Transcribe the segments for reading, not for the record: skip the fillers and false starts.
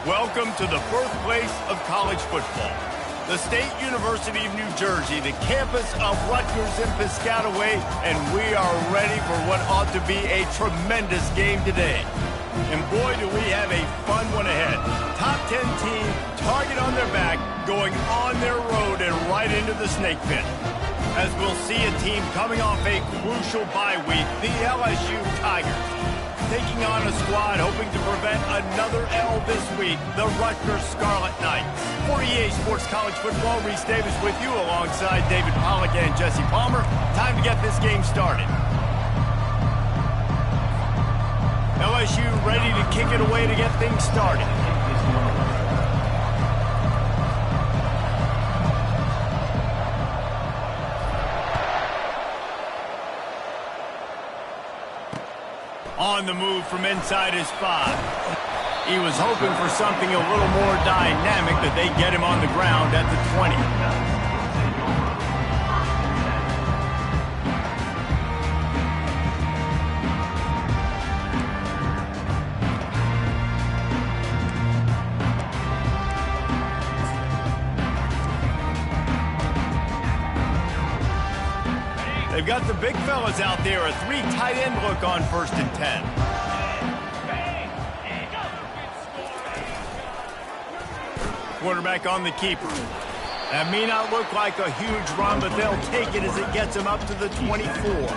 Welcome to the birthplace of college football. The State University of New Jersey, the campus of Rutgers in Piscataway, and we are ready for what ought to be a tremendous game today. And boy, do we have a fun one ahead. Top 10 team, target on their back, going on their road and right into the snake pit. As we'll see a team coming off a crucial bye week, the LSU Tigers, taking on a squad hoping to prevent another L this week, the Rutgers Scarlet Knights. For EA Sports College Football, Reese Davis with you alongside David Pollack and Jesse Palmer. Time to get this game started. LSU ready to kick it away to get things started. On the move from inside his 5. He was hoping for something a little more dynamic, that they get him on the ground at the 20. They've got the big fellas out there, a 3 tight end look on 1st and 10. Quarterback on the keeper. That may not look like a huge run, but they'll take it as it gets them up to the 24.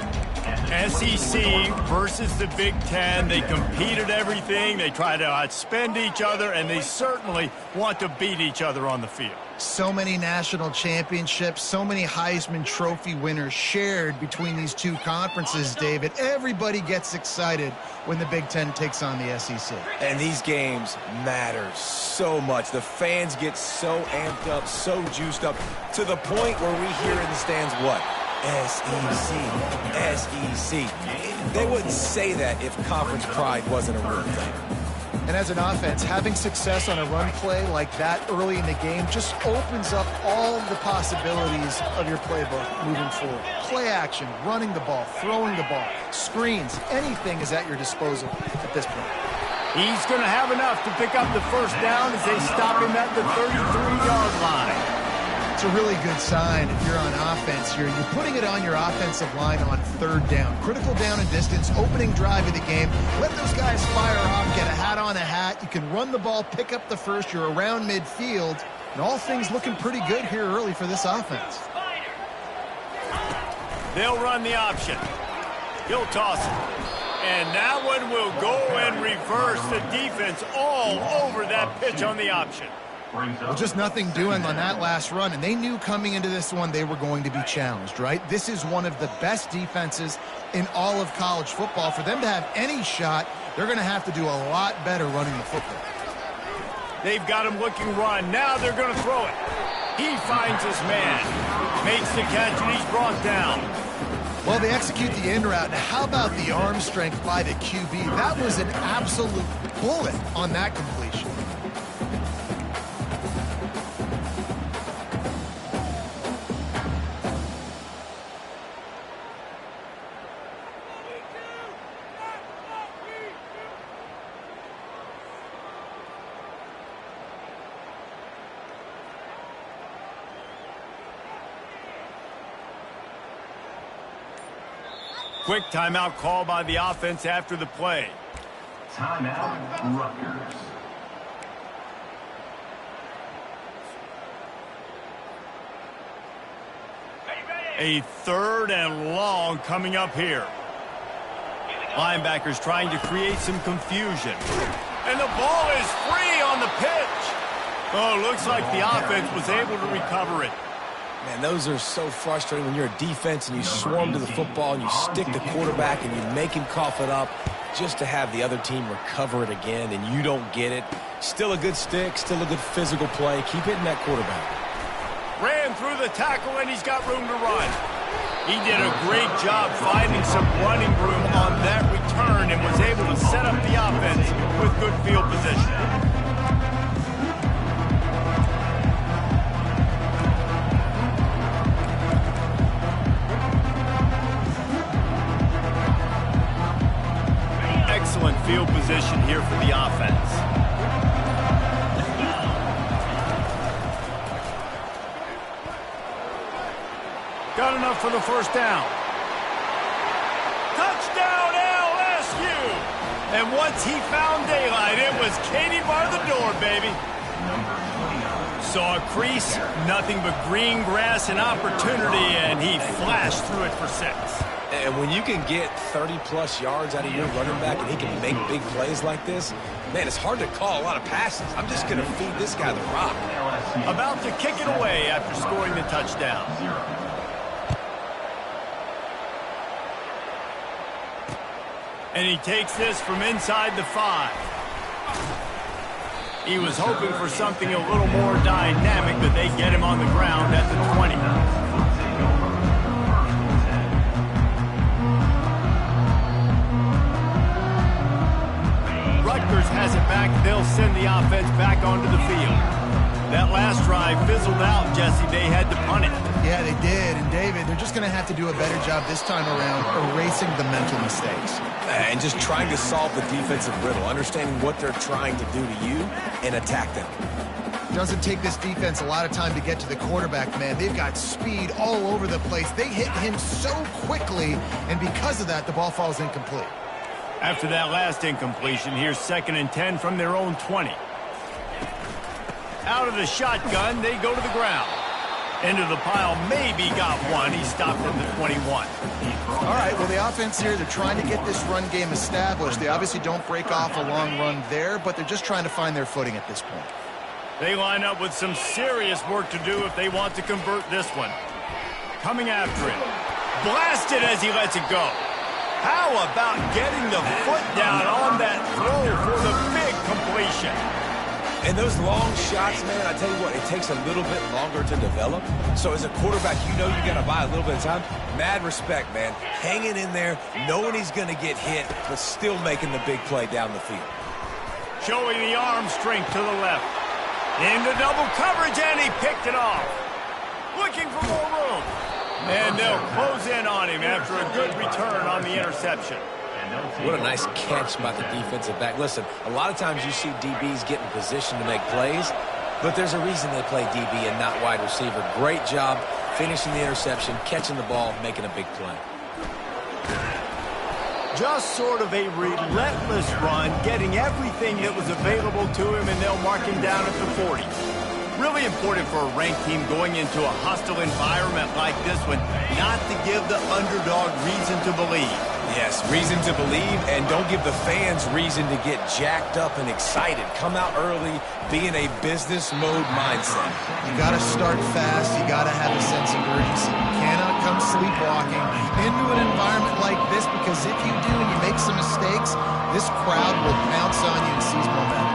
SEC versus the Big Ten. They compete at everything. They try to outspend each other, and they certainly want to beat each other on the field. So many national championships, so many Heisman Trophy winners shared between these two conferences, David. Everybody gets excited when the Big Ten takes on the SEC. And these games matter so much. The fans get so amped up, so juiced up, to the point where we hear in the stands what? SEC, SEC. They wouldn't say that if conference pride wasn't a real thing. And as an offense, having success on a run play like that early in the game just opens up all the possibilities of your playbook moving forward. Play action, running the ball, throwing the ball, screens, anything is at your disposal at this point. He's going to have enough to pick up the first down as they stop him at the 33-yard line. It's a really good sign if you're on offense here. You're putting it on your offensive line on 3rd down. Critical down and distance, opening drive of the game. Let those guys fire off, get a hat on a hat. You can run the ball, pick up the first. You're around midfield. And all things looking pretty good here early for this offense. They'll run the option. He'll toss it. And that one will go and reverse the defense all over that pitch on the option. Well, just nothing doing on that last run, and they knew coming into this one they were going to be challenged, right? This is one of the best defenses in all of college football. For them to have any shot, they're going to have to do a lot better running the football. They've got him looking run. Now they're going to throw it. He finds his man, makes the catch, and he's brought down. Well, they execute the in route. Now, how about the arm strength by the QB? That was an absolute bullet on that completion. Quick timeout call by the offense after the play. Timeout, Rutgers. A 3rd and long coming up here. Linebackers trying to create some confusion. And the ball is free on the pitch. Oh, looks like the offense was able to recover it. Man, those are so frustrating when you're a defense and you swarm to the football and you stick the quarterback and you make him cough it up just to have the other team recover it again and you don't get it. Still a good stick, still a good physical play. Keep hitting that quarterback. Ran through the tackle and he's got room to run. He did a great job finding some running room on that return and was able to set up the offense with good field position. Excellent field position here for the offense. not enough for the first down. Touchdown, LSU! And once he found daylight, it was Katie bar the door, baby. Saw a crease, nothing but green grass and opportunity, and he flashed through it for 6. And when you can get 30-plus yards out of your running back and he can make big plays like this, man, it's hard to call a lot of passes. I'm just going to feed this guy the rock. About to kick it away after scoring the touchdown. And he takes this from inside the 5. He was hoping for something a little more dynamic, but they get him on the ground at the 20. Rutgers has it back. They'll send the offense back onto the field. That last drive fizzled out, Jesse. They had to punt it. Yeah, they did. And, David, they're just going to have to do a better job this time around erasing the mental mistakes. And just trying to solve the defensive riddle, understanding what they're trying to do to you and attack them. Doesn't take this defense a lot of time to get to the quarterback, man. They've got speed all over the place. They hit him so quickly, and because of that, the ball falls incomplete. After that last incompletion, here's 2nd and 10 from their own 20. Out of the shotgun, they go to the ground. Into the pile, maybe got one. He stopped at the 21. All right, well, the offense here, they're trying to get this run game established. They obviously don't break off a long run there, but they're just trying to find their footing at this point. They line up with some serious work to do if they want to convert this one. Coming after him. Blasted as he lets it go. How about getting the foot down on that throw for the big completion? And those long shots, man, I tell you what, it takes a little bit longer to develop. So as a quarterback, you know you got to buy a little bit of time. Mad respect, man. Hanging in there, knowing he's going to get hit, but still making the big play down the field. Showing the arm strength to the left. Into double coverage, and he picked it off. Looking for more room. And they'll close in on him after a good return on the interception. What a nice catch by the defensive back. Listen, a lot of times you see DBs get in position to make plays, but there's a reason they play DB and not wide receiver. Great job finishing the interception, catching the ball, making a big play. Just sort of a relentless run, getting everything that was available to him, and they'll mark him down at the 40. Really important for a ranked team going into a hostile environment like this one, not to give the underdog reason to believe. Yes, reason to believe, and don't give the fans reason to get jacked up and excited. Come out early, be in a business mode mindset. You got to start fast. You got to have a sense of urgency. You cannot come sleepwalking into an environment like this, because if you do and you make some mistakes, this crowd will pounce on you and seize momentum.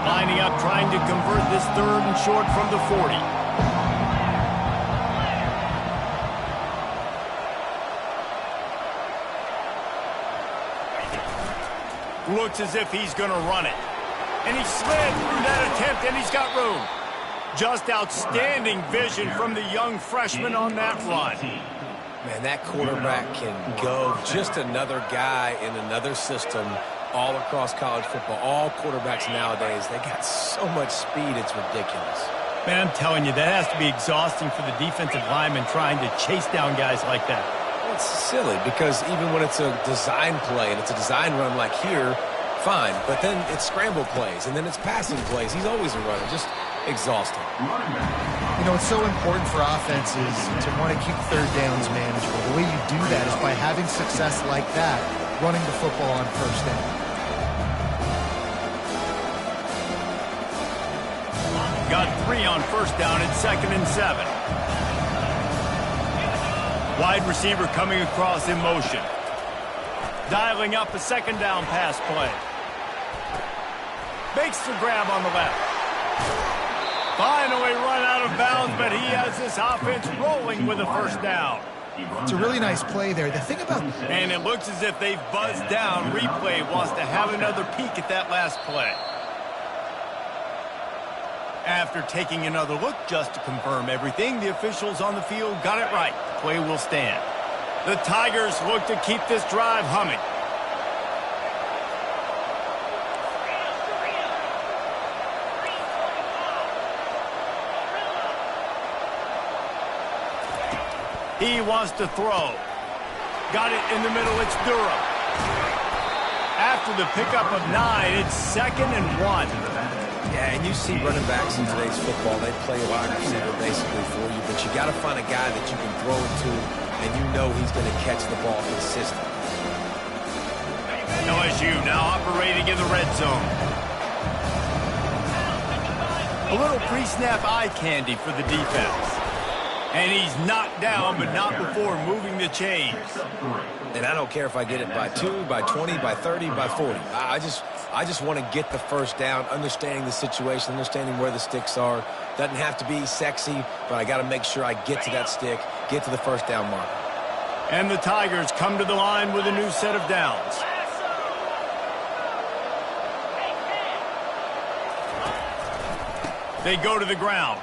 Lining up, trying to convert this 3rd and short from the 40. Looks as if he's going to run it. And he slid through that attempt, and he's got room. Just outstanding vision from the young freshman on that run. Man, that quarterback can go. Just another guy in another system all across college football. All quarterbacks nowadays, they got so much speed, it's ridiculous. Man, I'm telling you, that has to be exhausting for the defensive lineman trying to chase down guys like that. It's silly, because even when it's a design play and it's a design run like here, fine. But then it's scramble plays, and then it's passing plays. He's always a runner. Just exhausting. You know, it's so important for offenses to want to keep 3rd downs manageable. The way you do that is by having success like that, running the football on 1st down. Got 3 on 1st down and 2nd and 7. Wide receiver coming across in motion. Dialing up a 2nd down pass play. Makes the grab on the left. Finally run out of bounds, but he has this offense rolling with a 1st down. It's a really nice play there. The thing about... And it looks as if they've buzzed down. Replay wants to have another peek at that last play. After taking another look just to confirm everything, the officials on the field got it right. Play will stand. The Tigers look to keep this drive humming. He wants to throw. Got it in the middle. It's Durham. After the pickup of 9, it's 2nd and 1. Yeah, and you see running backs in today's football, they play wide receiver basically for you, but you got to find a guy that you can throw it to, and you know he's going to catch the ball consistently. LSU now operating in the red zone. A little pre-snap eye candy for the defense. And he's knocked down, but not before moving the chains. And I don't care if I get it by 2, by 20, by 30, by 40. I just want to get the first down, understanding the situation, understanding where the sticks are. Doesn't have to be sexy, but I got to make sure I get to that stick, get to the first down mark. And the Tigers come to the line with a new set of downs. They go to the ground.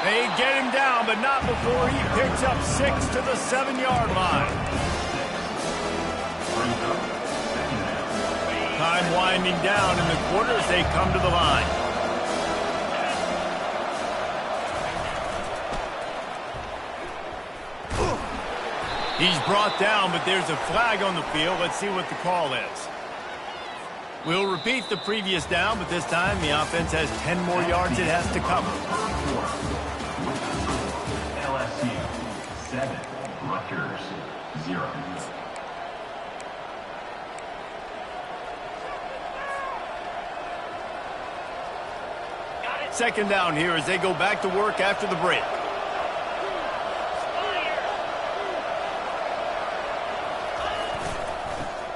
They get him down, but not before he picks up 6 to the 7-yard line. Time winding down in the quarter as they come to the line. He's brought down, but there's a flag on the field. Let's see what the call is. We'll repeat the previous down, but this time the offense has 10 more yards it has to cover. LSU 7, Rutgers 0. Second down here as they go back to work after the break.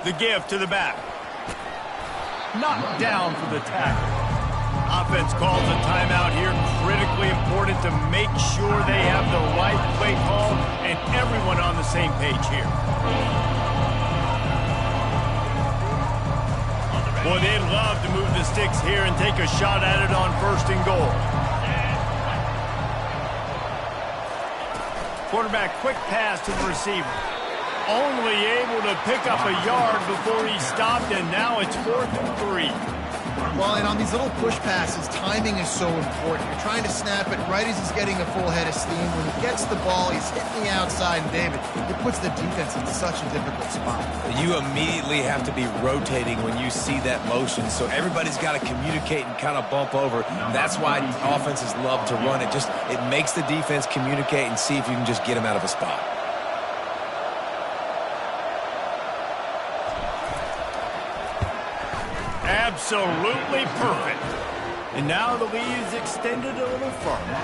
The give to the back. Knocked down for the tackle. Offense calls a timeout here. Critically important to make sure they have the right play call and everyone on the same page here. Boy, they'd love to move the sticks here and take a shot at it on 1st and goal. Quarterback quick pass to the receiver. Only able to pick up a yard before he stopped, and now it's 4th and 3. Well, and on these little push passes, timing is so important. You're trying to snap it right as he's getting a full head of steam. When he gets the ball, he's hitting the outside, and David, it puts the defense in such a difficult spot. You immediately have to be rotating when you see that motion, so everybody's got to communicate and kind of bump over. That's why offenses love to run it. It makes the defense communicate and see if you can just get him out of a spot. Absolutely perfect. And now the lead is extended a little further.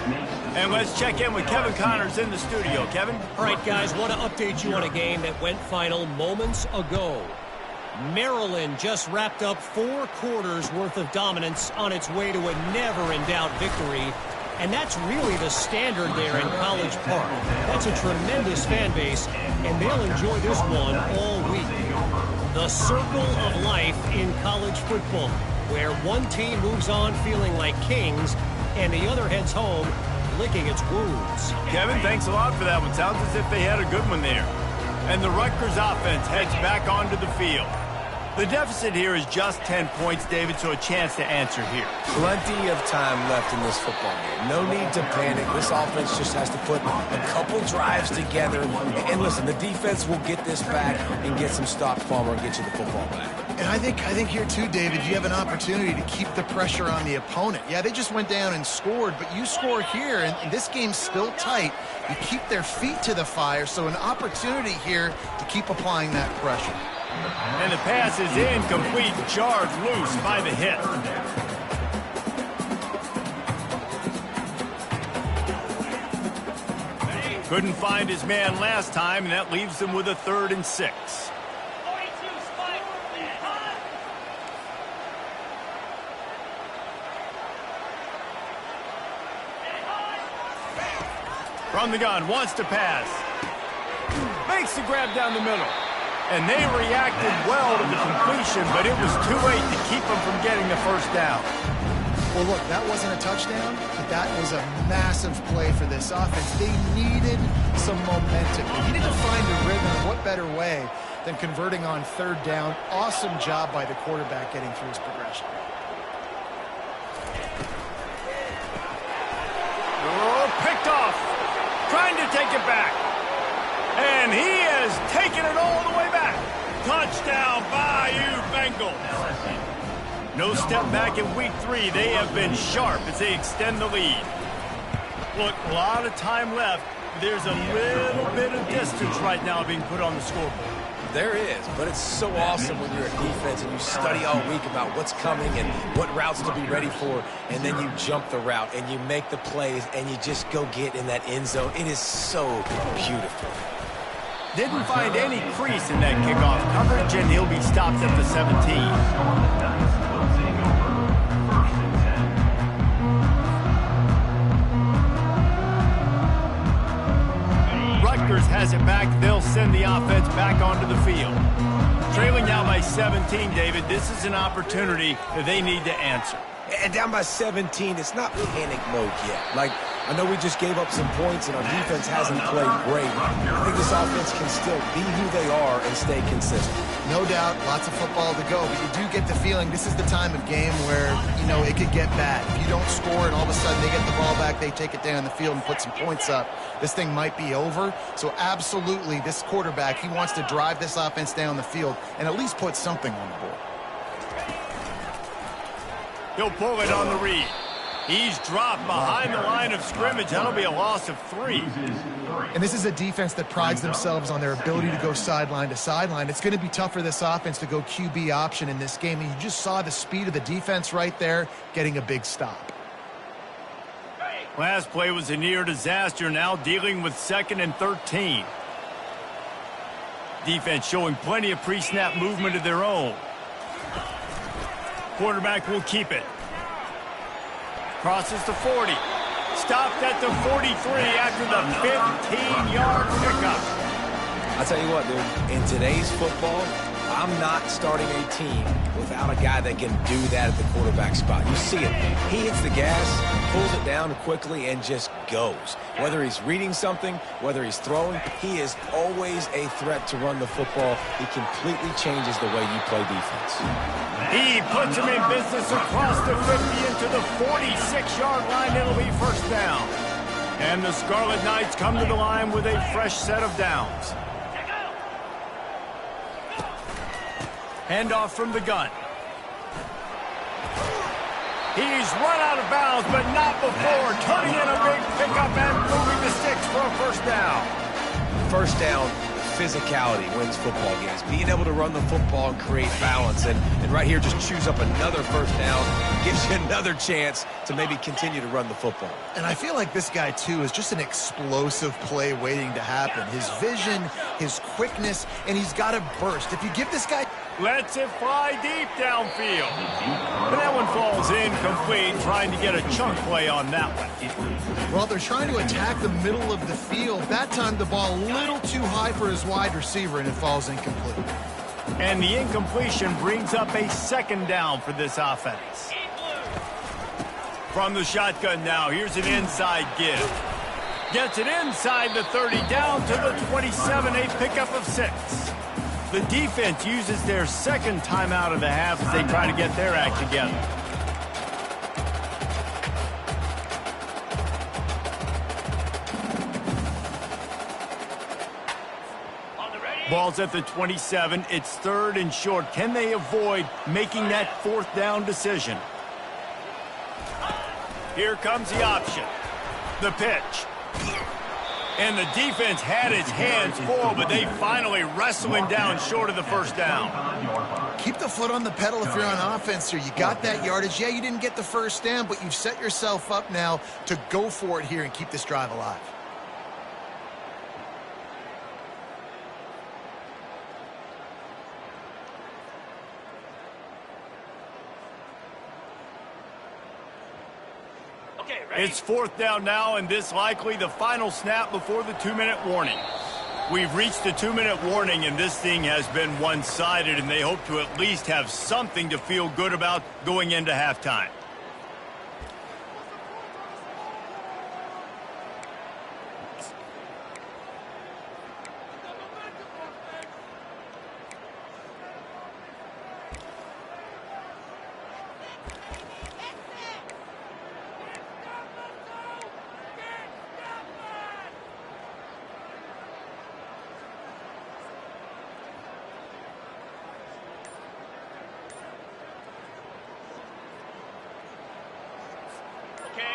And let's check in with Kevin Connors in the studio. Kevin? All right, guys, want to update you on a game that went final moments ago. Maryland just wrapped up 4 quarters worth of dominance on its way to a never-in-doubt victory. And that's really the standard there in College Park. That's a tremendous fan base, and they'll enjoy this one all week. The circle of life in college football, where one team moves on feeling like kings, and the other heads home licking its wounds. Kevin, thanks a lot for that one. Sounds as if they had a good one there. And the Rutgers offense heads back onto the field. The deficit here is just 10 points, David, so a chance to answer here. Plenty of time left in this football game. No need to panic. This offense just has to put a couple drives together. And listen, the defense will get this back and get some stop Palmer and get you the football back. And I think here too, David, you have an opportunity to keep the pressure on the opponent. Yeah, they just went down and scored, but you score here, and this game's still tight. You keep their feet to the fire, so an opportunity here to keep applying that pressure. And the pass is incomplete, jarred loose by the hit. Couldn't find his man last time, and that leaves them with a 3rd and 6. From the gun, wants to pass. Makes the grab down the middle. And they reacted well to the completion, but it was too late to keep them from getting the first down. Well, look, that wasn't a touchdown, but that was a massive play for this offense. They needed some momentum. They needed to find a rhythm, and what better way than converting on 3rd down. Awesome job by the quarterback getting through his progression. Oh, picked off. trying to take it back. And he has taken it all the way back. Touchdown, Bayou Bengals. No step back in week 3. They have been sharp as they extend the lead. Look, a lot of time left. There's a little bit of distance right now being put on the scoreboard. There is, but it's so awesome when you're a defense and you study all week about what's coming and what routes to be ready for, and then you jump the route and you make the plays and you just go get in that end zone. It is so beautiful. Didn't find any crease in that kickoff coverage, and he'll be stopped at the 17. Rutgers has it back. They'll send the offense back onto the field. Trailing now by 17, David. This is an opportunity that they need to answer. And down by 17, it's not panic mode yet. Like, I know we just gave up some points and our defense hasn't played great. I think this offense can still be who they are and stay consistent. No doubt, lots of football to go, but you do get the feeling this is the time of game where, you know, it could get bad. If you don't score and all of a sudden they get the ball back, they take it down the field and put some points up, this thing might be over. So absolutely, this quarterback, he wants to drive this offense down the field and at least put something on the board. He'll pull it on the read. He's dropped behind the line of scrimmage. That'll be a loss of 3. And this is a defense that prides themselves on their ability to go sideline to sideline. It's going to be tough for this offense to go QB option in this game. And you just saw the speed of the defense right there getting a big stop. Last play was a near disaster, now dealing with 2nd and 13. Defense showing plenty of pre-snap movement of their own. Quarterback will keep it. Crosses the 40. Stopped at the 43 after the 15-yard pickup. I'll tell you what, dude, in today's football, I'm not starting a team without a guy that can do that at the quarterback spot. You see it. He hits the gas, pulls it down quickly, and just goes. Whether he's reading something, whether he's throwing, he is always a threat to run the football. He completely changes the way you play defense. He puts him in business across the 50 into the 46-yard line. It'll be first down. And the Scarlet Knights come to the line with a fresh set of downs. Handoff from the gun. He's run out of bounds, but not before turning in a big pickup and moving the sticks for a first down. First down, physicality wins football games. Being able to run the football and create balance. And right here, just choose up another first down. Gives you another chance to maybe continue to run the football. And I feel like this guy, too, is just an explosive play waiting to happen. His vision, his quickness, and he's got a burst. If you give this guy... Lets it fly deep downfield. But that one falls incomplete, trying to get a chunk play on that one. Well, they're trying to attack the middle of the field. That time the ball a little too high for his wide receiver, and it falls incomplete. And the incompletion brings up a second down for this offense. From the shotgun now, here's an inside give. Gets it inside the 30, down to the 27, a pickup of 6. The defense uses their second timeout of the half as they try to get their act together. Ball's at the 27. It's 3rd and short. Can they avoid making that 4th down decision? Here comes the option. The pitch. And the defense had its hands full, but they finally wrestle him down short of the first down. Keep the foot on the pedal if you're on offense here. You got that yardage. Yeah, you didn't get the first down, but you've set yourself up now to go for it here and keep this drive alive. It's 4th down now, and this likely the final snap before the 2-minute warning. We've reached the 2-minute warning, and this thing has been one-sided, and they hope to at least have something to feel good about going into halftime.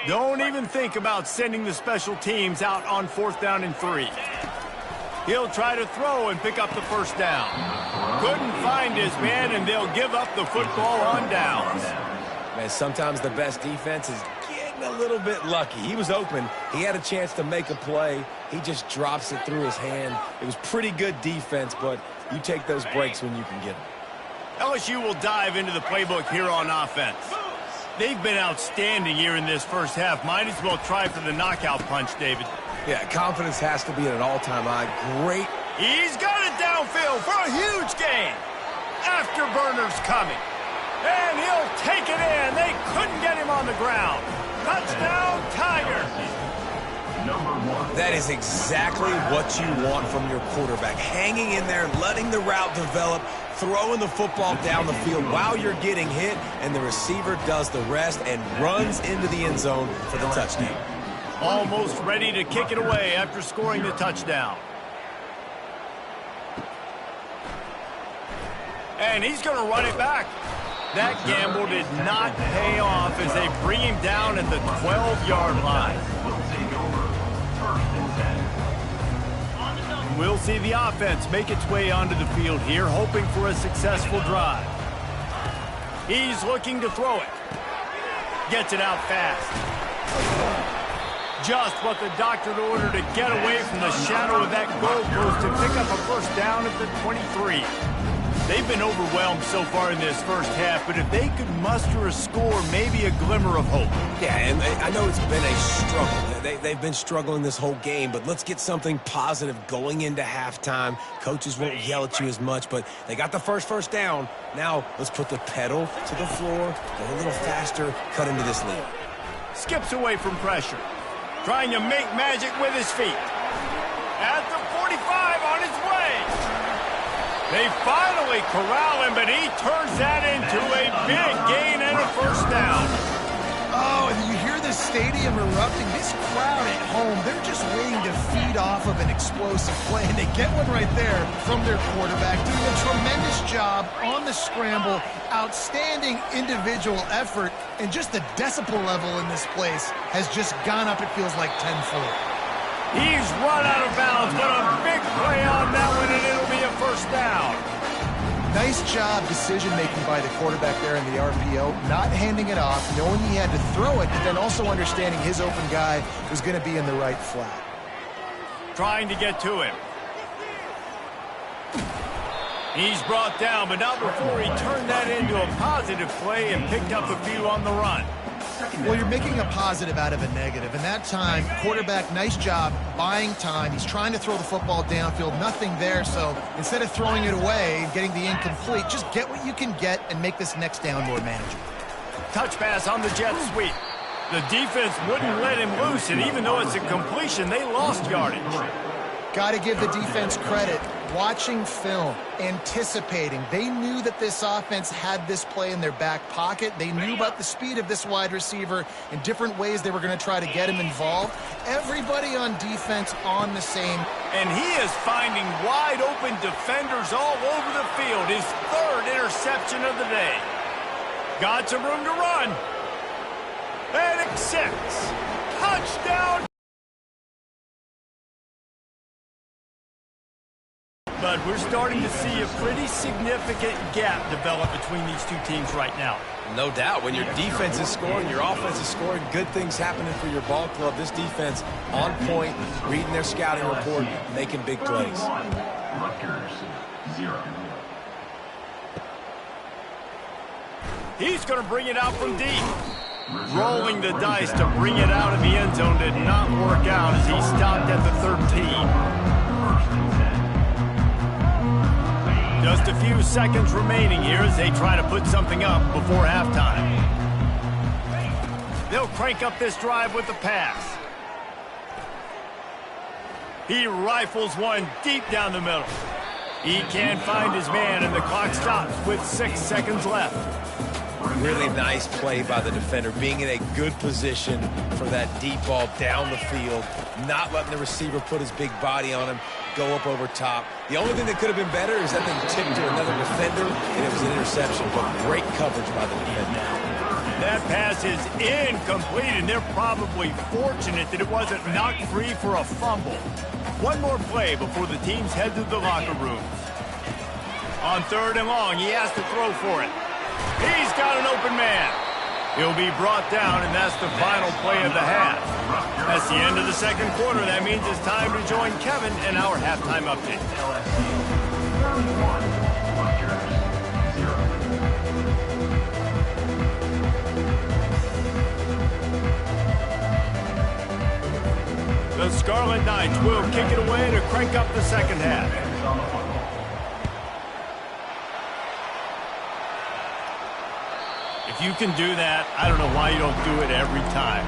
Don't even think about sending the special teams out on 4th down and 3. He'll try to throw and pick up the first down. Couldn't find his man, and they'll give up the football on downs. Man, sometimes the best defense is getting a little bit lucky. He was open. He had a chance to make a play. He just drops it through his hand. It was pretty good defense, but you take those breaks when you can get them. LSU will dive into the playbook here on offense. They've been outstanding here in this first half. Might as well try for the knockout punch, David. Yeah, confidence has to be at an all-time high. Great. He's got it downfield for a huge gain. Afterburner's coming. And he'll take it in. They couldn't get him on the ground. Touchdown, Tigers. That is exactly what you want from your quarterback. Hanging in there, letting the route develop, throwing the football down the field while you're getting hit, and the receiver does the rest and runs into the end zone for the touchdown. Almost ready to kick it away after scoring the touchdown. And he's going to run it back. That gamble did not pay off as they bring him down at the 12-yard line. We'll see the offense make its way onto the field here, hoping for a successful drive. He's looking to throw it. Gets it out fast. Just what the doctor ordered to get away from the shadow of that goalpost to pick up a first down at the 23. They've been overwhelmed so far in this first half, but if they could muster a score, maybe a glimmer of hope. Yeah, and I know it's been a struggle. They've been struggling this whole game, but let's get something positive going into halftime. Coaches won't yell at you as much, but they got the first down. Now let's put the pedal to the floor, go a little faster, cut into this lead. Skips away from pressure, trying to make magic with his feet. At the 45 on his way. They finally corral him, but he turns that into a big gain and a first down. Oh, and you hear this stadium erupting. This crowd at home, they're just waiting to feed off of an explosive play, and they get one right there from their quarterback, doing a tremendous job on the scramble, outstanding individual effort, and just the decibel level in this place has just gone up, it feels like, tenfold. He's run out of bounds, but a big play on that one, and it'll be a first down. Nice job decision-making by the quarterback there in the RPO, not handing it off, knowing he had to throw it, but then also understanding his open guy was going to be in the right flat. Trying to get to him. He's brought down, but not before he turned that into a positive play and picked up a few on the run. Well, you're making a positive out of a negative. And that time, quarterback, nice job buying time. He's trying to throw the football downfield, nothing there. So instead of throwing it away and getting the incomplete, just get what you can get and make this next down more manageable. Touch pass on the jet sweep. The defense wouldn't let him loose, and even though it's a completion, they lost yardage. Got to give the defense credit. Watching film, anticipating. They knew that this offense had this play in their back pocket. They knew about the speed of this wide receiver and different ways they were going to try to get him involved. Everybody on defense on the same. And he is finding wide open defenders all over the field. His third interception of the day. Got some room to run. And accepts. Touchdown. But we're starting to see a pretty significant gap develop between these two teams right now. No doubt. When your defense is scoring, your offense is scoring, good things happening for your ball club. This defense on point, reading their scouting report, making big plays. Rutgers, 0. He's going to bring it out from deep. Rolling the dice to bring it out of the end zone did not work out as he stopped at the 13. Just a few seconds remaining here as they try to put something up before halftime. They'll crank up this drive with the pass. He rifles one deep down the middle. He can't find his man, and the clock stops with 6 seconds left. Really nice play by the defender, being in a good position for that deep ball down the field, not letting the receiver put his big body on him, go up over top. The only thing that could have been better is that thing tipped to another defender, and it was an interception, but great coverage by the defender. That pass is incomplete, and they're probably fortunate that it wasn't knocked free for a fumble. One more play before the teams head to the locker rooms. On 3rd and long, he has to throw for it. He's got an open man. He'll be brought down, and that's the final play of the half. That's the end of the second quarter. That means it's time to join Kevin in our halftime update. LSU 31, Rutgers 0. The Scarlet Knights will kick it away to crank up the second half. If you can do that, I don't know why you don't do it every time.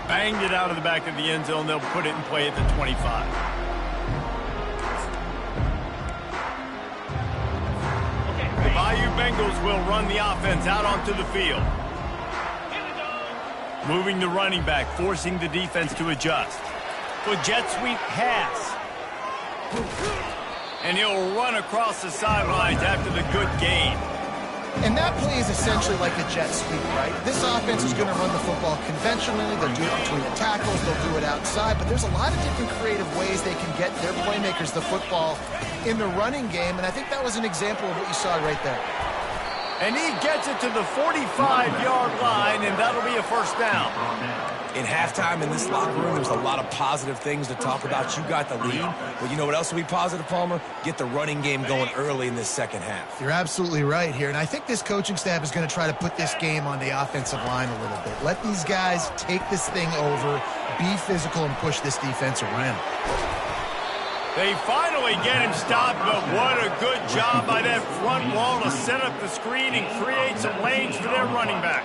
Banged it out of the back of the end zone. They'll put it in play at the 25. The Bayou Bengals will run the offense out onto the field. Moving the running back, forcing the defense to adjust. The jet sweep pass. And he'll run across the sidelines after the good gain. And that play is essentially like a jet sweep, right? This offense is going to run the football conventionally. They'll do it between the tackles. They'll do it outside. But there's a lot of different creative ways they can get their playmakers the football in the running game. And I think that was an example of what you saw right there. And he gets it to the 45-yard line, and that'll be a first down. In halftime in this locker room, there's a lot of positive things to talk about. You got the lead, but you know what else will be positive, Palmer? Get the running game going early in this second half. You're absolutely right here, and I think this coaching staff is going to try to put this game on the offensive line a little bit. Let these guys take this thing over, be physical, and push this defense around. They finally get him stopped, but what a good job by that front wall to set up the screen and create some lanes for their running back.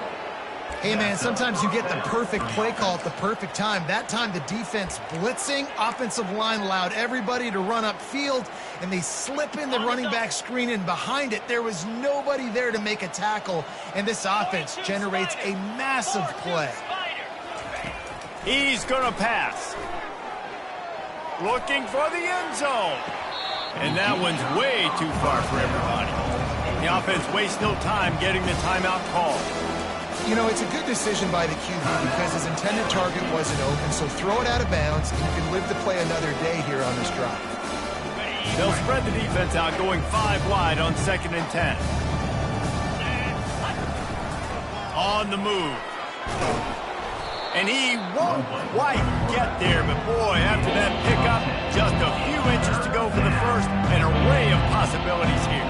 Hey, man, sometimes you get the perfect play call at the perfect time. That time the defense blitzing, offensive line allowed everybody to run upfield, and they slip in the running back screen, and behind it there was nobody there to make a tackle, and this offense generates a massive play. He's going to pass. Looking for the end zone. And that one's way too far for everybody. The offense wastes no time getting the timeout call. You know, it's a good decision by the QB because his intended target wasn't open, so throw it out of bounds, and you can live to play another day here on this drive. They'll spread the defense out, going 5 wide on 2nd and 10. On the move. And he won't quite get there, but boy, after that pickup, just a few inches to go for the first, an array of possibilities here.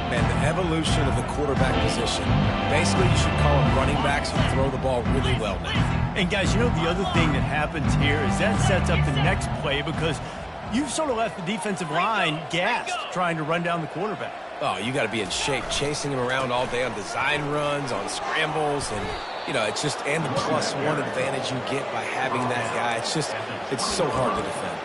Man, the evolution of the quarterback position. Basically, you should call them running backs who throw the ball really well now. And guys, you know the other thing that happens here is that sets up the next play because you've sort of left the defensive line gassed trying to run down the quarterback. Oh, you got to be in shape, chasing him around all day on design runs, on scrambles, and you know, it's just, and the +1 advantage you get by having that guy. It's just, it's so hard to defend.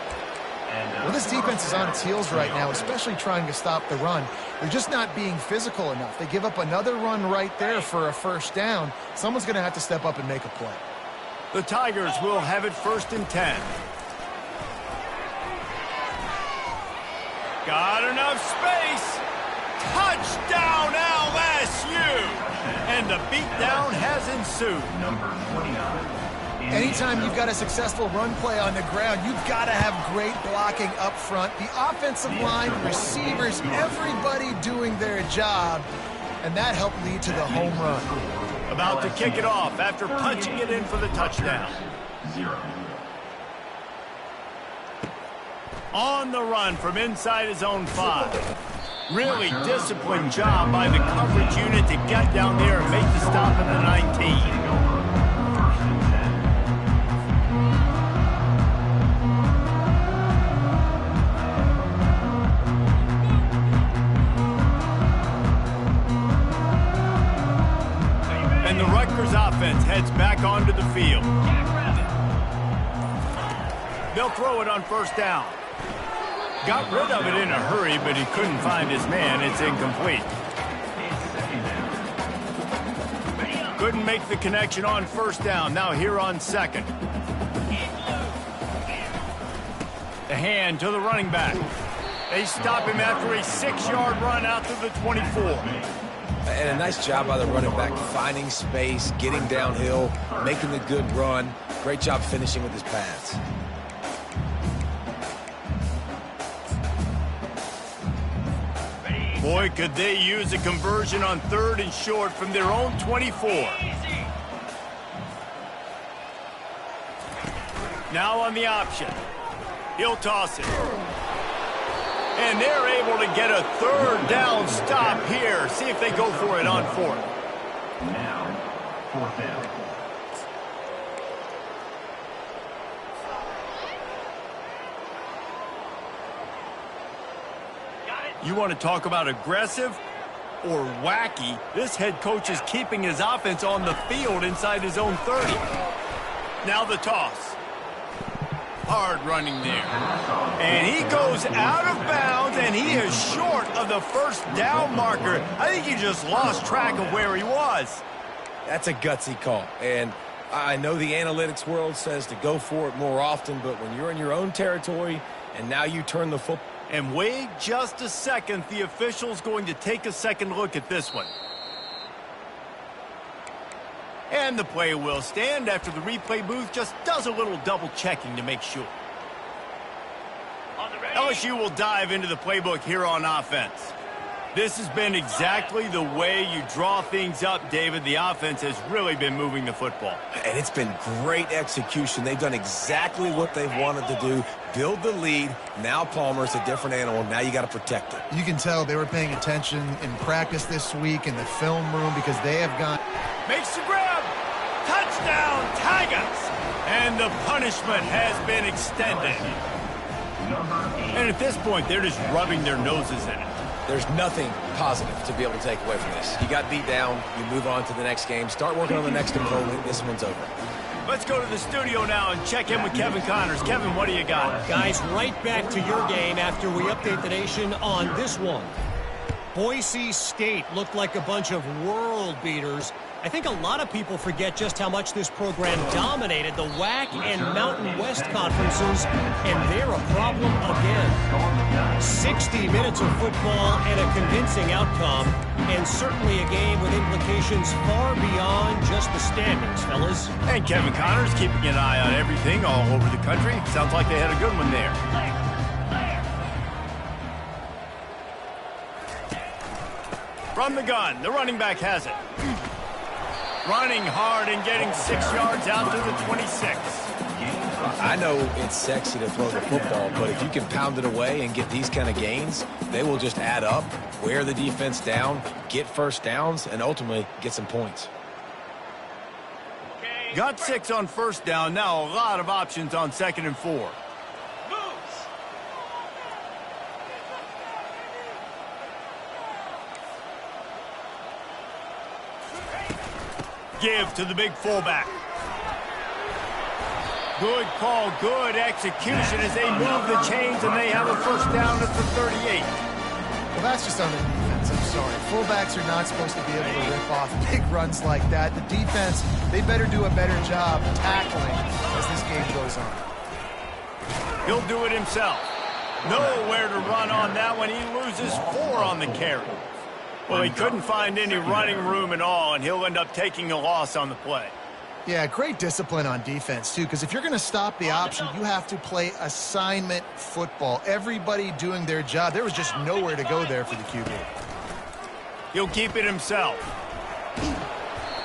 Well, this defense is on its heels right now, especially trying to stop the run. They're just not being physical enough. They give up another run right there for a first down. Someone's going to have to step up and make a play. The Tigers will have it 1st and 10. Got enough space. Touchdown LSU. And the beatdown has ensued. Number 29. Anytime you've got a successful run play on the ground, you've got to have great blocking up front. The offensive line, receivers, everybody doing their job. and that helped lead to the home run. About to kick it off after punching it in for the touchdown. 0. On the run from inside his own 5. Really disciplined job by the coverage unit to get down there and make the stop at the 19. And the Rutgers offense heads back onto the field. They'll throw it on first down. Got rid of it in a hurry, but he couldn't find his man. It's incomplete. Couldn't make the connection on first down. Now here on second. The hand to the running back. They stop him after a 6-yard run out to the 24. And a nice job by the running back, finding space, getting downhill, making the good run. Great job finishing with his pass. Boy, could they use a conversion on 3rd and short from their own 24. Now on the option. He'll toss it. And they're able to get a 3rd down stop here. See if they go for it on 4th. Now, 4th down. You want to talk about aggressive or wacky? This head coach is keeping his offense on the field inside his own 30. Now the toss. Hard running there. And he goes out of bounds, and he is short of the first down marker. I think he just lost track of where he was. That's a gutsy call. And I know the analytics world says to go for it more often, but when you're in your own territory and now you turn the football. And wait just a second. The official's going to take a second look at this one. And the play will stand after the replay booth just does a little double checking to make sure. LSU will dive into the playbook here on offense. This has been exactly the way you draw things up, David. The offense has really been moving the football. And it's been great execution. They've done exactly what they've wanted to do. Build the lead. Now Palmer's a different animal. Now you got to protect it. You can tell they were paying attention in practice this week in the film room because they have gone. Makes the grab. Touchdown, Tigers. And the punishment has been extended. And at this point, they're just rubbing their noses in it. There's nothing positive to be able to take away from this. You got beat down, you move on to the next game, start working on the next opponent. This one's over. Let's go to the studio now and check in with Kevin Connors. Kevin, what do you got? Guys, right back to your game after we update the nation on this one. Boise State looked like a bunch of world beaters. I think a lot of people forget just how much this program dominated the WAC and Mountain West conferences, and they're a problem again. 60 minutes of football and a convincing outcome, and certainly a game with implications far beyond just the standings, fellas. And Kevin Connors keeping an eye on everything all over the country. Sounds like they had a good one there. From the gun, the running back has it. Running hard and getting 6 yards out to the 26. I know it's sexy to throw the football, but if you can pound it away and get these kind of gains, they will just add up, wear the defense down, get first downs, and ultimately get some points. Got 6 on first down. Now a lot of options on 2nd and 4. Give to the big fullback. Good call, good execution as they move the chains and they have a first down at the 38. Well, that's just on the defense. I'm sorry. Fullbacks are not supposed to be able to rip off big runs like that. The defense, they better do a better job tackling as this game goes on. He'll do it himself. Nowhere to run on that one. He loses 4 on the carry. Well, he couldn't find any running room at all, and he'll end up taking a loss on the play. Yeah, great discipline on defense, too, because if you're going to stop the option, you have to play assignment football. Everybody doing their job. There was just nowhere to go there for the QB. He'll keep it himself.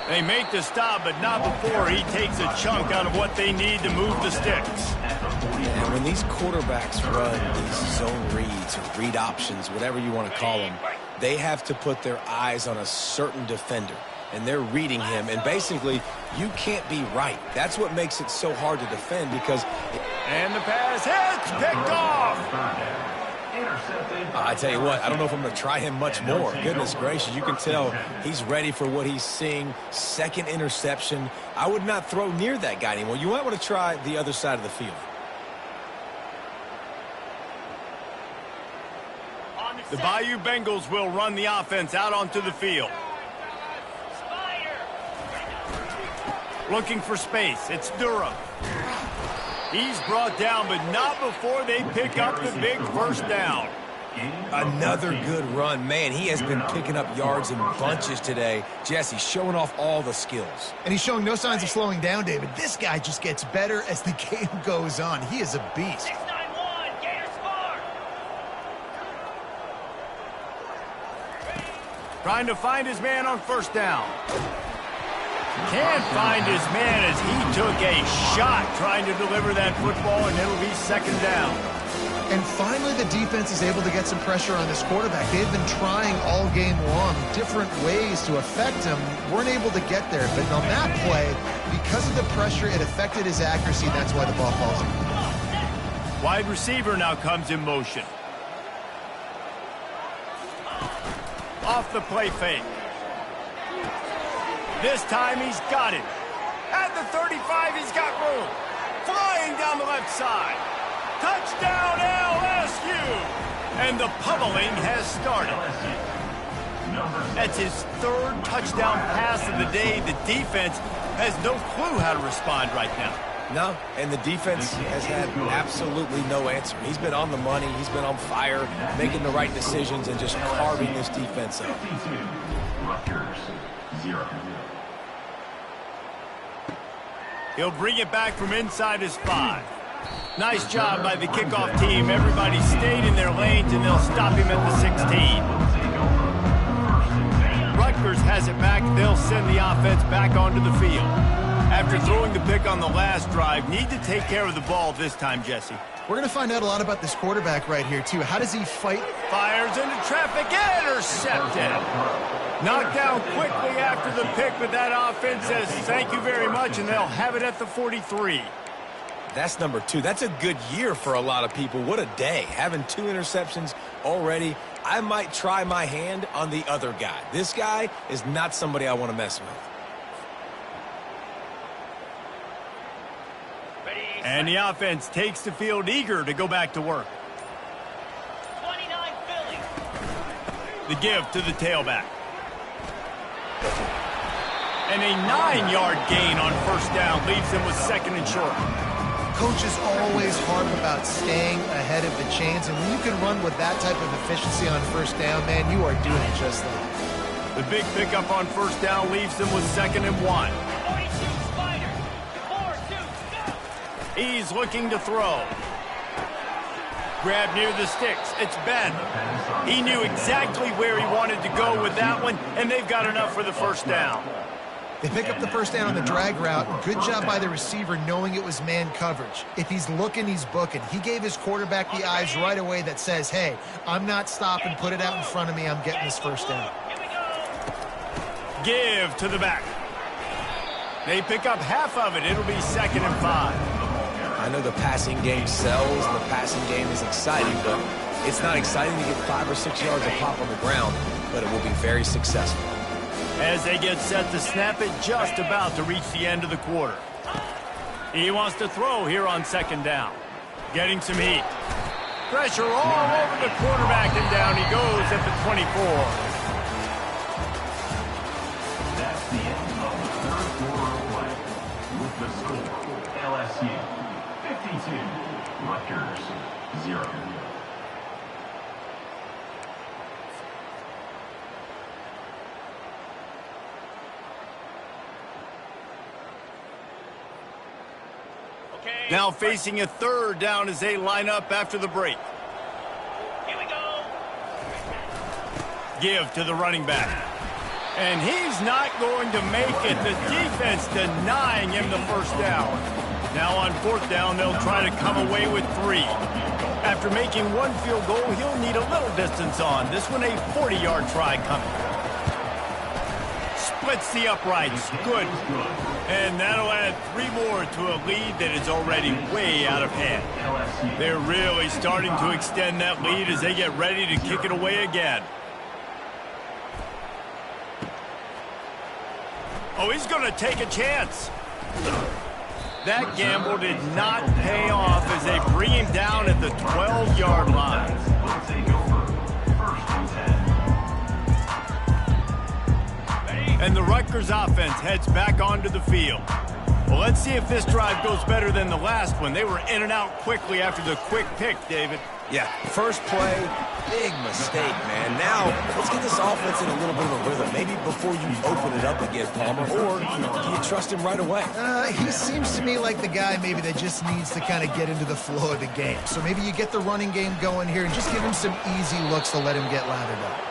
They make the stop, but not before he takes a chunk out of what they need to move the sticks. And when these quarterbacks run these zone reads or read options, whatever you want to call them, they have to put their eyes on a certain defender. And they're reading him, and basically, you can't be right. That's what makes it so hard to defend because... And the pass hits, picked off! I tell you what, I don't know if I'm going to try him much more. Goodness gracious, you can tell he's ready for what he's seeing. Second interception. I would not throw near that guy anymore. You might want to try the other side of the field. The Bayou Bengals will run the offense out onto the field. Looking for space. It's Durham. He's brought down, but not before they pick up the big first down. Another good run. Man, he has been picking up yards in bunches today. Jesse, showing off all the skills. And he's showing no signs of slowing down, David. This guy just gets better as the game goes on. He is a beast. 691, Gators score. Trying to find his man on first down. Can't find his man as he took a shot trying to deliver that football, and it'll be second down. And finally, the defense is able to get some pressure on this quarterback. They've been trying all game long different ways to affect him. Weren't able to get there, but on that play, because of the pressure, it affected his accuracy. That's why the ball falls in. Wide receiver now comes in motion. Off the play fake. This time he's got it. At the 35, he's got room. Flying down the left side. Touchdown, LSU! And the pummeling has started. That's his third touchdown pass of the day. The defense has no clue how to respond right now. No, and the defense has had absolutely no answer. He's been on the money. He's been on fire, making the right decisions, and just carving this defense up. Rutgers, 0. He'll bring it back from inside his 5. Nice job by the kickoff team. Everybody stayed in their lanes, and they'll stop him at the 16. Rutgers has it back. They'll send the offense back onto the field. After throwing the pick on the last drive, need to take care of the ball this time, Jesse. We're going to find out a lot about this quarterback right here, too. How does he fight? Fires into traffic, intercepted. Knocked down quickly after the pick, but that offense says thank you very much, and they'll have it at the 43. That's number 2. That's a good year for a lot of people. What a day. Having 2 interceptions already. I might try my hand on the other guy. This guy is not somebody I want to mess with. And the offense takes the field eager to go back to work. 29 Philly. The give to the tailback. And a 9-yard gain on first down leaves them with second and short. Coaches always harp about staying ahead of the chains, and when you can run with that type of efficiency on first down, man, you are doing it just that. The big pickup on first down leaves them with second and 1. 42 Spider. 4-2 stop. He's looking to throw. Grab near the sticks. It's Ben. He knew exactly where he wanted to go with that one, and they've got enough for the first down. They pick up the first down on the drag route. Good job by the receiver knowing it was man coverage. If he's looking, he's booking. He gave his quarterback the eyes right away that says, hey, I'm not stopping. Put it out in front of me. I'm getting this first down. Give to the back. They pick up half of it. It'll be second and 5. I know the passing game sells, and the passing game is exciting, but it's not exciting to get 5 or 6 yards of pop on the ground, but it will be very successful. As they get set to snap it, just about to reach the end of the quarter. He wants to throw here on second down. Getting some heat. Pressure all over the quarterback, and down he goes at the 24. That's the end of the third quarter of play. With the score, LSU 52, Rutgers 0. Now facing a third down as they line up after the break. Here we go. Give to the running back. And he's not going to make it. The defense denying him the first down. Now on fourth down, they'll try to come away with 3. After making 1 field goal, he'll need a little distance on. This one a 40-yard try coming. Splits the uprights. Good. And that'll add 3 more to a lead that is already way out of hand. They're really starting to extend that lead as they get ready to kick it away again. Oh, he's going to take a chance. That gamble did not pay off as they bring him down at the 12-yard line. And the Rutgers offense heads back onto the field. Well, let's see if this drive goes better than the last one. They were in and out quickly after the quick pick, David. Yeah, first play, big mistake, man. Now, let's get this offense in a little bit of a rhythm. Maybe before you open it up again, Palmer, or do you trust him right away? He seems to me like the guy maybe that just needs to kind of get into the flow of the game. So maybe you get the running game going here and just give him some easy looks to let him get lathered up.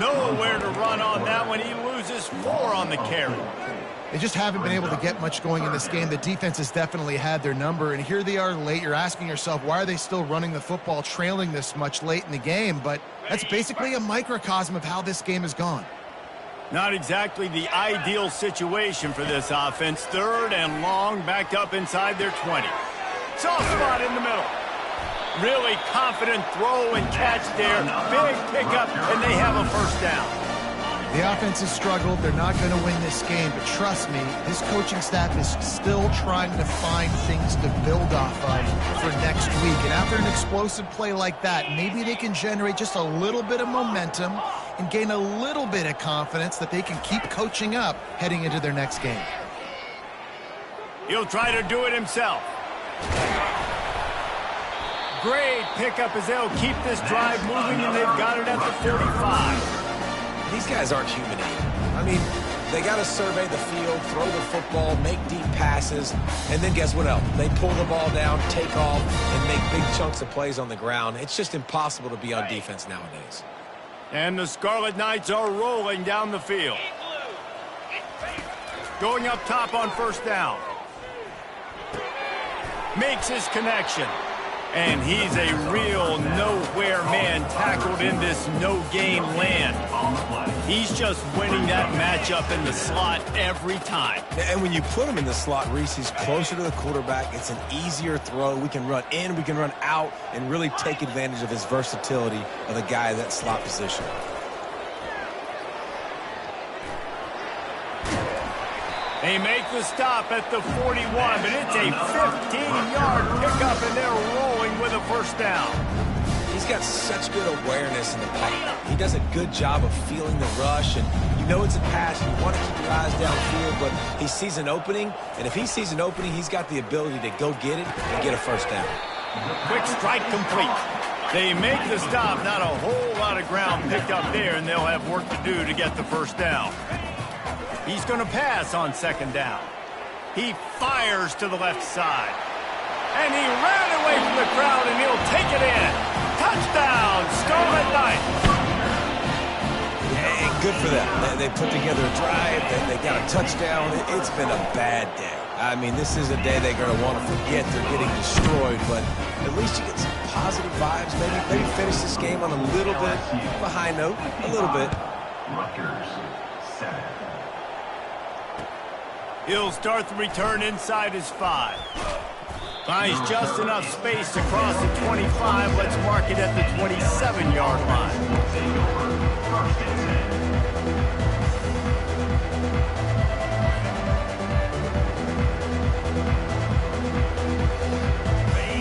Nowhere to run on that one. He loses 4 on the carry. They just haven't been able to get much going in this game. The defense has definitely had their number, and here they are late. You're asking yourself, why are they still running the football, trailing this much late in the game? But that's basically a microcosm of how this game has gone. Not exactly the ideal situation for this offense. 3rd and long, backed up inside their 20. Soft spot in the middle. Really confident throw and catch there. Big pickup, and they have a first down. The offense has struggled. They're not going to win this game, but trust me, this coaching staff is still trying to find things to build off of for next week. And after an explosive play like that, maybe they can generate just a little bit of momentum and gain a little bit of confidence that they can keep coaching up heading into their next game. He'll try to do it himself. Great pickup as they'll keep this drive moving, and they've got it at the 45. These guys aren't human either. I mean, they got to survey the field, throw the football, make deep passes, and then guess what else? They pull the ball down, take off, and make big chunks of plays on the ground. It's just impossible to be on defense nowadays. And the Scarlet Knights are rolling down the field. Going up top on first down. Makes his connection. And he's a real nowhere man tackled in this no-game land. He's just winning that matchup in the slot every time. And when you put him in the slot, Reese, he's closer to the quarterback. It's an easier throw. We can run in, we can run out, and really take advantage of his versatility of the guy in that slot position. They make the stop at the 41, but it's a 15-yard pickup, and they're rolling with a first down. He's got such good awareness in the pocket. He does a good job of feeling the rush, and you know it's a pass. You want to keep your eyes downfield, but he sees an opening, and if he sees an opening, he's got the ability to go get it and get a first down. Quick strike complete. They make the stop. Not a whole lot of ground picked up there, and they'll have work to do to get the first down. He's going to pass on second down. He fires to the left side. And he ran away from the crowd, and he'll take it in. Touchdown, Scarlet Knights. Yeah, good for them. They put together a drive. They got a touchdown. It's been a bad day. I mean, this is a day they're going to want to forget. They're getting destroyed, but at least you get some positive vibes. Maybe finish this game on a little bit of a high note. A little bit. Rutgers 7. He'll start the return inside his 5. Finds just enough space to cross the 25. Let's mark it at the 27-yard line.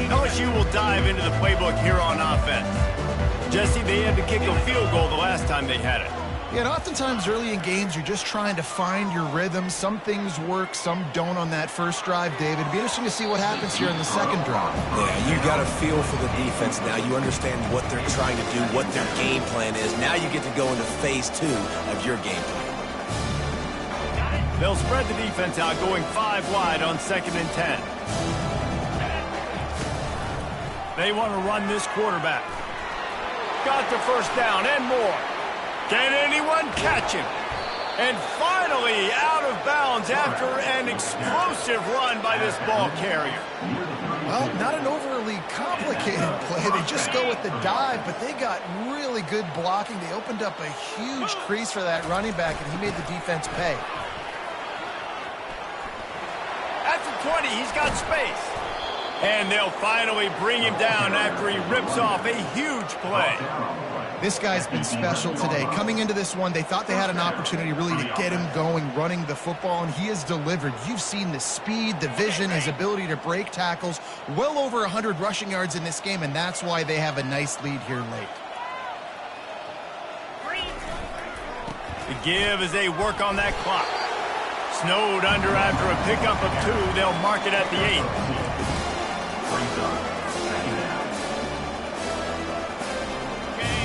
LSU will dive into the playbook here on offense. Jesse, they had to kick a field goal the last time they had it. Yeah, and oftentimes early in games, you're just trying to find your rhythm. Some things work, some don't on that first drive, David. It'd be interesting to see what happens here in the second drive. Yeah, you got a feel for the defense now. You understand what they're trying to do, what their game plan is. Now you get to go into phase 2 of your game plan. They'll spread the defense out, going 5 wide on 2nd and 10. They want to run this quarterback. Got the first down and more. Can anyone catch him? And finally out of bounds after an explosive run by this ball carrier. Well, not an overly complicated play. They just go with the dive, but they got really good blocking. They opened up a huge crease for that running back, and he made the defense pay. At the 20, he's got space. And they'll finally bring him down after he rips off a huge play. This guy's been special today. Coming into this one, they thought they had an opportunity really to get him going, running the football, and he has delivered. You've seen the speed, the vision, his ability to break tackles, well over 100 rushing yards in this game, and that's why they have a nice lead here late. The give as they work on that clock. Snowed under after a pickup of 2. They'll mark it at the 8.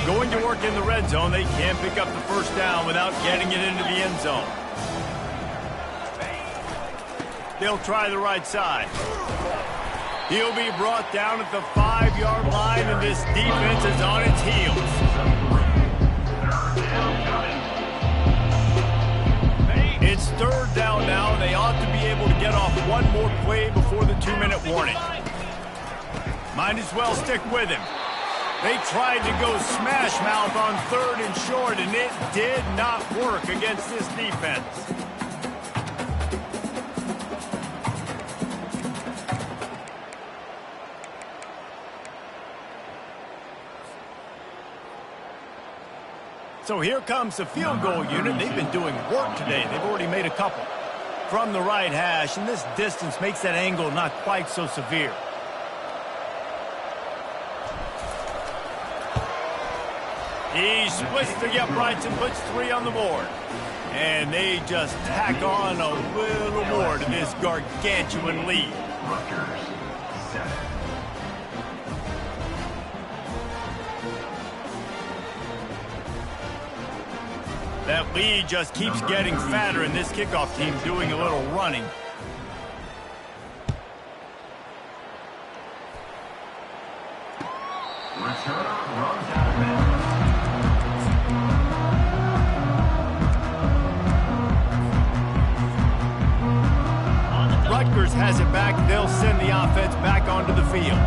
Going to work in the red zone, they can't pick up the first down without getting it into the end zone. They'll try the right side. He'll be brought down at the 5-yard line, and this defense is on its heels. It's third down now, and they ought to be able to get off one more play before the 2-minute warning. Might as well stick with him. They tried to go smash mouth on 3rd and short, and it did not work against this defense. So here comes the field goal unit. They've been doing work today. They've already made a couple. From the right hash, and this distance makes that angle not quite so severe. He splits the uprights and puts 3 on the board. And they just tack on a little more to this gargantuan lead. Rutgers, 7. That lead just keeps getting fatter, and this kickoff team doing a little running. Returner runs out of bounds. Rutgers has it back. They'll send the offense back onto the field.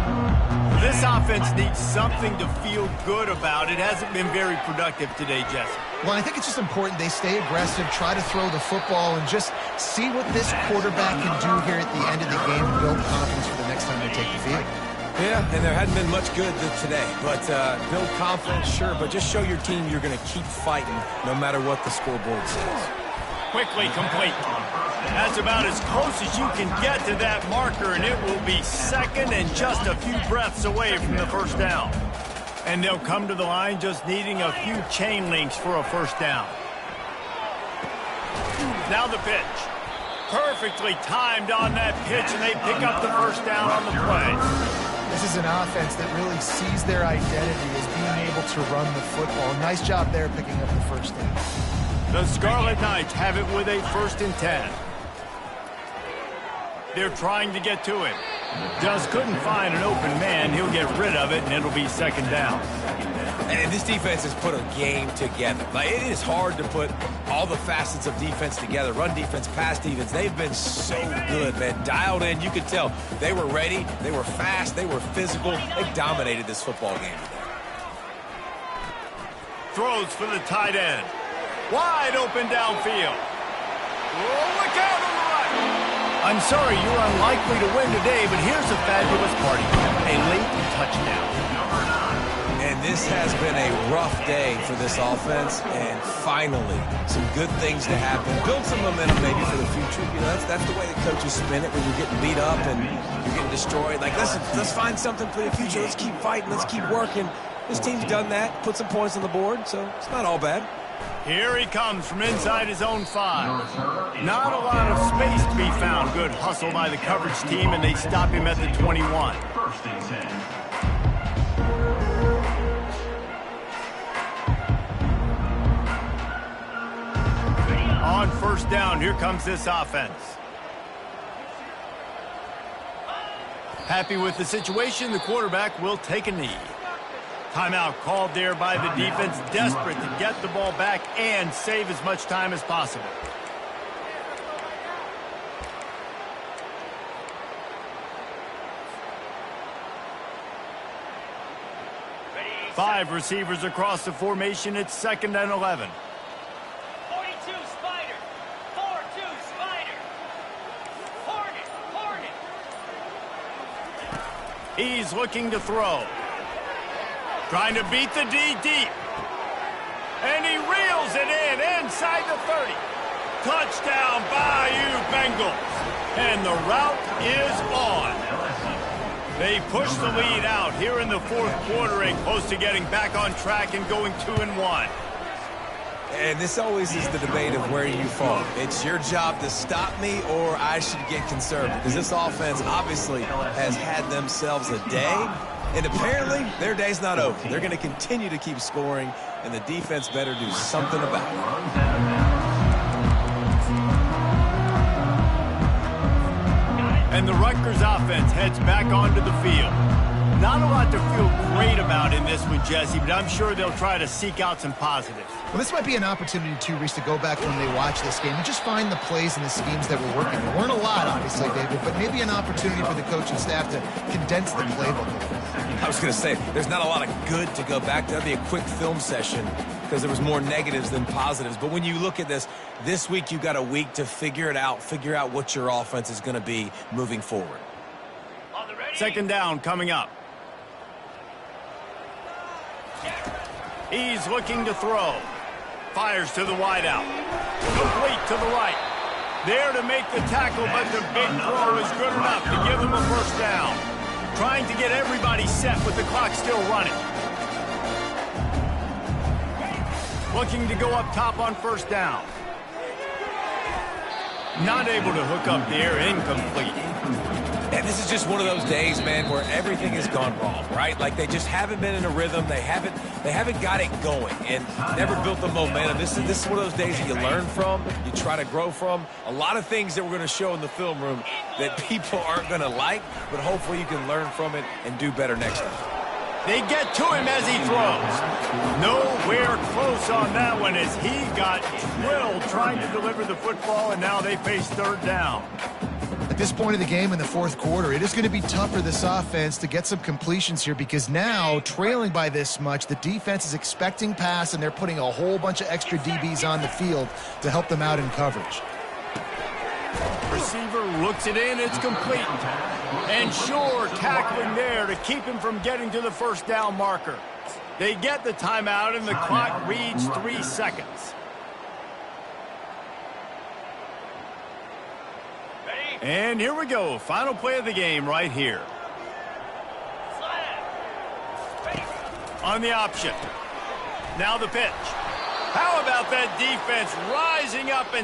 This offense needs something to feel good about. It hasn't been very productive today, Jesse. Well, I think it's just important they stay aggressive, try to throw the football, and just see what this quarterback can do here at the end of the game and build confidence for the next time they take the field. Yeah, and there hadn't been much good today. But build confidence, sure, but just show your team you're going to keep fighting no matter what the scoreboard says. Quickly complete. That's about as close as you can get to that marker, and it will be second and just a few breaths away from the first down. And they'll come to the line just needing a few chain links for a first down. Now the pitch. Perfectly timed on that pitch, and they pick up the first down on the play. This is an offense that really sees their identity as being able to run the football. Nice job there picking up the first down. The Scarlet Knights have it with a 1st and 10. They're trying to get to it. Just couldn't find an open man. He'll get rid of it, and it'll be 2nd down. And this defense has put a game together. Like, it is hard to put all the facets of defense together. Run defense, pass defense. They've been so good, man. Dialed in. You could tell they were ready. They were fast. They were physical. They dominated this football game today. Throws for the tight end. Wide open downfield. Oh, look out on the right. I'm sorry you're unlikely to win today, but here's a fabulous party. A late touchdown. And this has been a rough day for this offense, and finally, some good things to happen. Build some momentum maybe for the future. You know, that's the way the coaches spin it when you're getting beat up and you're getting destroyed. Like, let's find something for the future. Let's keep fighting. Let's keep working. This team's done that, put some points on the board, so it's not all bad. Here he comes from inside his own 5. Not a lot of space to be found. Good hustle by the coverage team, and they stop him at the 21. 1st and 10. On 1st down, here comes this offense. Happy with the situation, the quarterback will take a knee. Timeout called there by the defense, desperate to get the ball back and save as much time as possible. Five receivers across the formation. It's 2nd and 11. 42 Spider. 4-2 Spider. Hornet. He's looking to throw. Trying to beat the D deep. And he reels it in inside the 30. Touchdown, Bayou Bengals. And the route is on. They push the lead out here in the 4th quarter and close to getting back on track and going 2-1. And this always is the debate of where you fall. It's your job to stop me or I should get conservative. Because this offense obviously has had themselves a day. And apparently their day's not over. They're going to continue to keep scoring. And the defense better do something about it. And the Rutgers offense heads back onto the field. Not a lot to feel great about in this one, Jesse, but I'm sure they'll try to seek out some positives. Well, this might be an opportunity, too, Reese, to go back when they watch this game and just find the plays and the schemes that were working. There weren't a lot, obviously, David, but maybe an opportunity for the coaching staff to condense the playbook a little bit. I was going to say, there's not a lot of good to go back to. That'd be a quick film session because there was more negatives than positives. But when you look at this week you got a week to figure it out, figure out what your offense is going to be moving forward. 2nd down coming up. He's looking to throw. Fires to the wideout. Complete to the right. There to make the tackle, but the big throw is good enough to give him a 1st down. Trying to get everybody set with the clock still running. Looking to go up top on 1st down. Not able to hook up there, incomplete. And this is just one of those days, man, where everything has gone wrong, right? Like they just haven't been in a rhythm. They haven't got it going and never built the momentum. This is one of those days that you learn from, you try to grow from. A lot of things that we're going to show in the film room that people aren't going to like, but hopefully you can learn from it and do better next time. They get to him as he throws. Nowhere close on that one as he got drilled trying to deliver the football, and now they face 3rd down. At this point of the game in the 4th quarter, it is going to be tough for this offense to get some completions here because now, trailing by this much, the defense is expecting pass, and they're putting a whole bunch of extra DBs on the field to help them out in coverage. Receiver looks it in, it's complete. And sure, tackling there to keep him from getting to the 1st down marker. They get the timeout, and the clock reads 3 seconds. And here we go, final play of the game right here. On the option. Now the pitch. How about that defense rising up and